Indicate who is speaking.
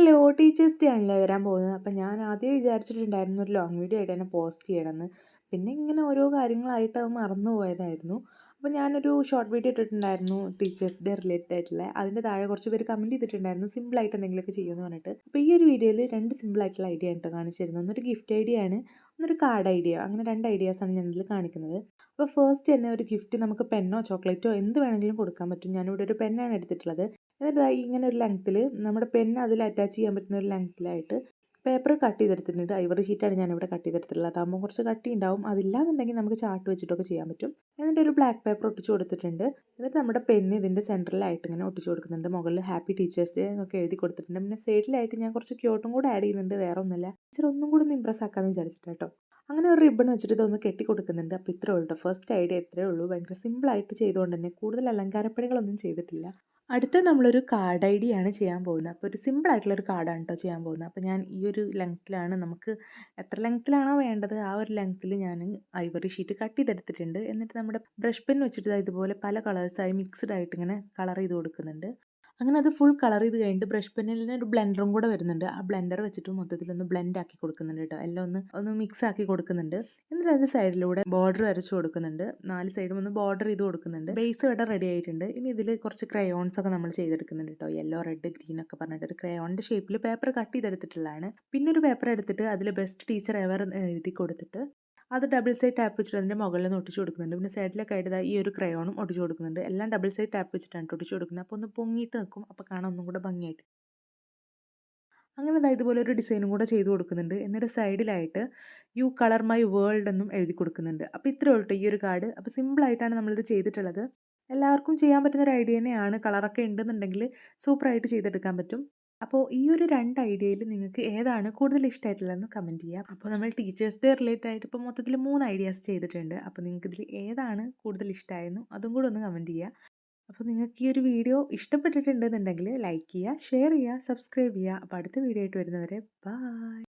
Speaker 1: Hello teachers day ആണല്ലേ വരാൻ പോകുന്നത്. അപ്പം ഞാൻ ആദ്യം വിചാരിച്ചിട്ടുണ്ടായിരുന്നു ഒരു ലോങ് വീഡിയോ ആയിട്ട് തന്നെ പോസ്റ്റ് ചെയ്യണമെന്ന്. പിന്നെ ഇങ്ങനെ ഓരോ കാര്യങ്ങളായിട്ട് അത് മറന്നു പോയതായിരുന്നു. അപ്പോൾ ഞാനൊരു ഷോർട്ട് വീഡിയോ ഇട്ടിട്ടുണ്ടായിരുന്നു ടീച്ചേഴ്സ് ഡേ റിലേറ്റഡ് ആയിട്ടുള്ള. അതിൻ്റെ താഴെ കുറച്ച് പേര് കമൻറ്റ് ചെയ്തിട്ടുണ്ടായിരുന്നു സിമ്പിളായിട്ട് എന്തെങ്കിലുമൊക്കെ ചെയ്യുമെന്ന് പറഞ്ഞിട്ട്. അപ്പോൾ ഈ ഒരു വീഡിയോയിൽ രണ്ട് സിമ്പിളായിട്ടുള്ള ഐഡിയ ആണ് കേട്ടോ കാണിച്ചു തരുന്നത്. ഒന്നൊരു ഗിഫ്റ്റ് ഐഡിയ ആണ്, ഒന്നൊരു കാർഡ് ഐഡിയ. അങ്ങനെ രണ്ട് ഐഡിയാസാണ് ഞാൻ ഇതിൽ കാണിക്കുന്നത്. അപ്പോൾ ഫസ്റ്റ് തന്നെ ഒരു ഗിഫ്റ്റ് നമുക്ക് പെന്നോ ചോക്ലേറ്റോ എന്ത് വേണമെങ്കിലും കൊടുക്കാൻ പറ്റും. ഞാനിവിടെ ഒരു പെന്നാണ് എടുത്തിട്ടുള്ളത്. എന്നിട്ട് ഇങ്ങനെ ഒരു ലെങ്ത്തിൽ നമ്മുടെ പെൻ അതിൽ അറ്റാച്ച് ചെയ്യാൻ പറ്റുന്ന ഒരു ലെങ്ത്തിലായിട്ട് പേപ്പർ കട്ട് ചെയ്തെടുത്തിട്ടുണ്ട്. ഐവറി ഷീറ്റാണ് ഞാനിവിടെ കട്ട് ചെയ്തെടുത്തിട്ടുള്ളത്. അതാകുമ്പോൾ കുറച്ച് കട്ടി ഉണ്ടാവും. അതില്ലാന്നുണ്ടെങ്കിൽ നമുക്ക് ചാർട്ട് വെച്ചിട്ടൊക്കെ ചെയ്യാൻ പറ്റും. എന്നിട്ട് ഒരു ബ്ലാക്ക് പേപ്പർ ഒട്ടിച്ച് കൊടുത്തിട്ടുണ്ട്. എന്നിട്ട് നമ്മുടെ പെന്ന് ഇതിൻ്റെ സെൻറ്ററിലായിട്ട് ഇങ്ങനെ ഒട്ടിച്ച് കൊടുക്കുന്നുണ്ട്. മുകളിൽ ഹാപ്പി ടീച്ചേഴ്സ് ഡേ എന്നൊക്കെ എഴുതി കൊടുത്തിട്ടുണ്ട്. പിന്നെ സൈഡിലായിട്ട് ഞാൻ കുറച്ച് ക്യോട്ടും കൂടെ ആഡ് ചെയ്യുന്നുണ്ട്. വേറെ ഒന്നുമില്ല, ടീച്ചർ ഒന്നും കൂടെ ഒന്ന് ഇമ്പ്രസ് ആക്കാമെന്ന് വിചാരിച്ചിട്ട് കേട്ടോ. അങ്ങനെ ഒരു റിബൺ വെച്ചിട്ട് ഇതൊന്ന് കെട്ടി കൊടുക്കുന്നുണ്ട്. അപ്പോൾ ഇത്രേ ഉള്ളൂ. ഫസ്റ്റ് ഐഡിയ ഇത്രേ ഉള്ളൂ. ഭയങ്കര സിമ്പിളായിട്ട് ചെയ്തുകൊണ്ട് തന്നെ കൂടുതൽ അലങ്കാരപ്പണികളൊന്നും ചെയ്തിട്ടില്ല. അടുത്ത നമ്മളൊരു കാർഡ് ഐഡിയ ആണ് ചെയ്യാൻ പോകുന്നത്. അപ്പോൾ ഒരു സിമ്പിളായിട്ടുള്ളൊരു കാർഡാണ് കേട്ടോ ചെയ്യാൻ പോകുന്നത്. അപ്പോൾ ഞാൻ ഈ ഒരു ലെങ്ത്തിലാണ്, നമുക്ക് എത്ര ലെങ്ത്തിലാണോ വേണ്ടത് ആ ഒരു ലെങ്ത്തിൽ ഞാൻ ഐവറി ഷീറ്റ് കട്ട് ചെയ്തെടുത്തിട്ടുണ്ട്. എന്നിട്ട് നമ്മുടെ ബ്രഷ് പെൻ വെച്ചിട്ട് ഇതുപോലെ പല കളേഴ്സായി മിക്സ്ഡ് ആയിട്ട് ഇങ്ങനെ കളർ ചെയ്ത് കൊടുക്കുന്നുണ്ട്. അങ്ങനെ അത് ഫുൾ കളർ ചെയ്ത് കഴിഞ്ഞിട്ട് ബ്രഷ് പെന്നിൽ ഒരു ബ്ലെൻഡറും കൂടെ വരുന്നുണ്ട്. ആ ബ്ലെൻഡർ വെച്ചിട്ട് മൊത്തത്തിലൊന്ന് ബ്ലെൻഡ് ആക്കി കൊടുക്കുന്നുണ്ട് കേട്ടോ. എല്ലാം ഒന്ന് മിക്സ് ആക്കി കൊടുക്കുന്നുണ്ട്. എന്നിട്ട് അതിൻ്റെ സൈഡിലൂടെ ബോർഡർ വരച്ച് കൊടുക്കുന്നുണ്ട്. 4 സൈഡും ഒന്ന് ബോർഡർ ചെയ്ത് കൊടുക്കുന്നുണ്ട്. ബേസ് ഇവിടെ റെഡി ആയിട്ടുണ്ട്. ഇനി ഇതിൽ കുറച്ച് ക്രയോൺസ് ഒക്കെ നമ്മൾ ചെയ്തെടുക്കുന്നുണ്ട് കേട്ടോ. യെല്ലോ, റെഡ്, ഗ്രീൻ ഒക്കെ പറഞ്ഞിട്ട് ഒരു ക്രയോണിൻ്റെ ഷേപ്പിൽ പേപ്പർ കട്ട് ചെയ്തെടുത്തിട്ടുള്ളതാണ്. പിന്നെ ഒരു പേപ്പർ എടുത്തിട്ട് അതിൽ ബെസ്റ്റ് ടീച്ചർ എവർ എഴുതി കൊടുത്തിട്ട് അത് ഡബിൾ സൈഡ് ടാപ്പ് വെച്ചിട്ട് അതിൻ്റെ മുകളിൽ നിന്ന് ഒട്ടിച്ച് കൊടുക്കുന്നുണ്ട്. പിന്നെ സൈഡിലൊക്കെ ആയിട്ട് ഈ ഒരു ക്രയോണും ഒട്ടിച്ച് കൊടുക്കുന്നുണ്ട്. എല്ലാം ഡബിൾ സൈഡ് ടാപ്പ് വെച്ചിട്ടാണ് ഒട്ടിച്ച് കൊടുക്കുന്നത്. അപ്പോൾ ഒന്ന് പൊങ്ങിയിട്ട് നിൽക്കും. അപ്പോൾ കാണാൻ ഒന്നും കൂടെ ഭംഗിയായിട്ട്. അങ്ങനെ ഇതുപോലെ ഒരു ഡിസൈനും കൂടെ ചെയ്ത് കൊടുക്കുന്നുണ്ട്. എന്നിട്ട് സൈഡിലായിട്ട് യു കളർ മൈ വേൾഡ് എന്നും എഴുതി കൊടുക്കുന്നുണ്ട്. അപ്പോൾ ഇത്രയേ ഉള്ളൂ ഈ ഒരു കാർഡ്. അപ്പോൾ സിമ്പിളായിട്ടാണ് നമ്മളിത് ചെയ്തിട്ടുള്ളത്. എല്ലാവർക്കും ചെയ്യാൻ പറ്റുന്ന ഒരു ഐഡിയ തന്നെയാണ്. കളറൊക്കെ ഉണ്ടെന്നുണ്ടെങ്കിൽ സൂപ്പറായിട്ട് ചെയ്തെടുക്കാൻ പറ്റും. അപ്പോൾ ഈ ഒരു രണ്ട് ഐഡിയയിൽ നിങ്ങൾക്ക് ഏതാണ് കൂടുതൽ ഇഷ്ടമായിട്ടുള്ളതെന്ന് കമൻറ്റ് ചെയ്യാം. അപ്പോൾ നമ്മൾ ടീച്ചേഴ്സ് ഡേ റിലേറ്റഡ് ആയിട്ട് ഇപ്പോൾ മൊത്തത്തിൽ 3 ഐഡിയാസ് ചെയ്തിട്ടുണ്ട്. അപ്പോൾ നിങ്ങൾക്ക് ഇതിൽ ഏതാണ് കൂടുതൽ ഇഷ്ടമായെന്നും അതും കൂടെ ഒന്ന് കമൻറ്റ് ചെയ്യുക. അപ്പോൾ നിങ്ങൾക്ക് ഈ ഒരു വീഡിയോ ഇഷ്ടപ്പെട്ടിട്ടുണ്ടെന്നുണ്ടെങ്കിൽ ലൈക്ക് ചെയ്യുക, ഷെയർ ചെയ്യുക, സബ്സ്ക്രൈബ് ചെയ്യുക. അപ്പോൾ അടുത്ത വീഡിയോ ആയിട്ട് വരുന്നവരെ ബൈ.